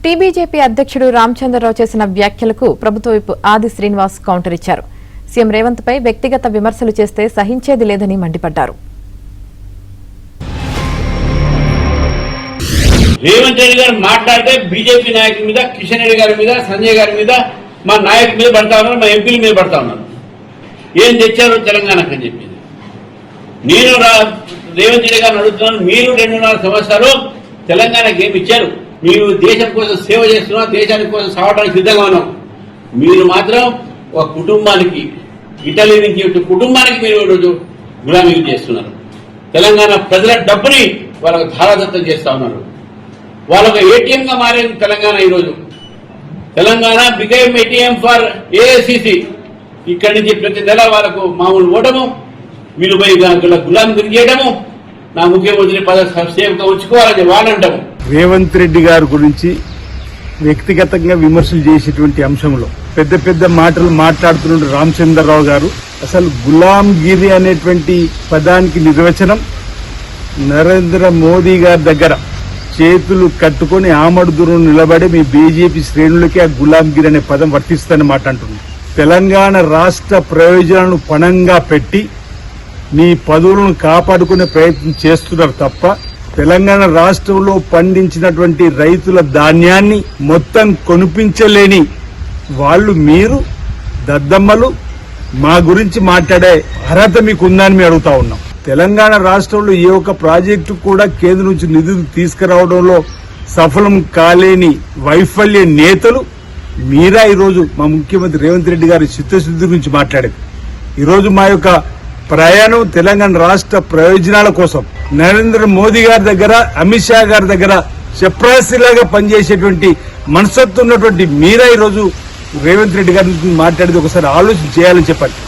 TBJP అధ్యక్షుడు రామచంద్రరావు చేసిన వ్యాఖ్యలకు ప్రభుత్వ విప్ ఆది శ్రీనివాస్ కౌంటర్ ఇచ్చారు. సీఎం రేవంత్ పై వ్యక్తిగత విమర్శలు చేస్తే సహించేది లేదని మండిపడ్డారు. రేవంత్ రెడ్డి గారు మాట్లాడితే బీజేపీ నాయకుల మీద, కిషన్ రెడ్డి గారి మీద, సంజయ్ గారి మీద, మా నాయకుల మీద పడతా ఉన్నారు, మా ఎంపీల మీద పడతా ఉన్నారు. ఏం తెచ్చారు తెలంగాణకు అని చెప్పింది. నేను రేవంత్ రెడ్డి గారిని అడుగుతున్నాను, మీరు 2.5 సంవత్సరాలు తెలంగాణకి ఏమి ఇచ్చారు? మీరు దేశం కోసం సేవ చేస్తున్నారు, దేశానికి కోసం సావడానికి సిద్ధంగా ఉన్నాం. మీరు మాత్రం ఒక కుటుంబానికి, ఇటలీ నుంచి కుటుంబానికి మీరు ఈరోజు గులామీ చేస్తున్నారు. తెలంగాణ ప్రజల డబ్బుని వాళ్ళకు ధారాదత్తం చేస్తా ఉన్నారు. వాళ్ళకు ఏటీఎం గా మారేది తెలంగాణ. ఈరోజు Telangana became ATM for AICC. ఇక్కడి నుంచి ప్రతి నెల వాళ్ళకు మామూలు ఓటము, వీళ్ళు పోయి గులాం గురి చేయడము, నా ముఖ్యమంత్రి పదవి సేవగా ఉంచుకోవాలని వాళ్ళంటాము. రేవంత్ రెడ్డి గారి గురించి వ్యక్తిగతంగా విమర్శలు చేసేటువంటి అంశంలో పెద్ద పెద్ద మాటలు మాట్లాడుతున్న రామచంద్రరావు గారు అసలు గులాంగిరి అనేటువంటి పదానికి నిర్వచనం నరేంద్ర మోదీ గారి దగ్గర చేతులు కట్టుకుని ఆమడు దూరం నిలబడి మీ బీజేపీ శ్రేణులకి ఆ గులాంగిరి అనే పదం వర్తిస్తుందని మాట అంటున్నారు. తెలంగాణ రాష్ట్ర ప్రయోజనాలను పణంగా పెట్టి మీ పదవులను కాపాడుకునే ప్రయత్నం చేస్తున్నారు తప్ప తెలంగాణ రాష్ట్రంలో పండించినటువంటి రైతుల ధాన్యాన్ని మొత్తం కొనిపించలేని వాళ్ళు మీరు దద్దమ్మలు. మా గురించి మాట్లాడే అర్హత మీకు ఉందని మేము అడుగుతా ఉన్నాం. తెలంగాణ రాష్ట్రంలో ఏ ఒక్క ప్రాజెక్టు కూడా కేంద్రం నుంచి నిధులు తీసుకురావడంలో సఫలం కాలేని వైఫల్య నేతలు మీరా. ఈరోజు మా ముఖ్యమంత్రి రేవంత్ రెడ్డి గారి చిత్తశుద్ధి గురించి మాట్లాడేది. ఈరోజు మా యొక్క ప్రయాణం తెలంగాణ రాష్ట్ర ప్రయోజనాల కోసం నరేంద్ర మోదీ గారి దగ్గర, అమిత్ షా గారి దగ్గర చప్రాసిలాగా పనిచేసేటువంటి మనస్తత్వం ఉన్నటువంటి మీరా ఈరోజు రేవంత్ రెడ్డి గారి గురించి మాట్లాడేది ఒకసారి ఆలోచన చేయాలని చెప్పండి.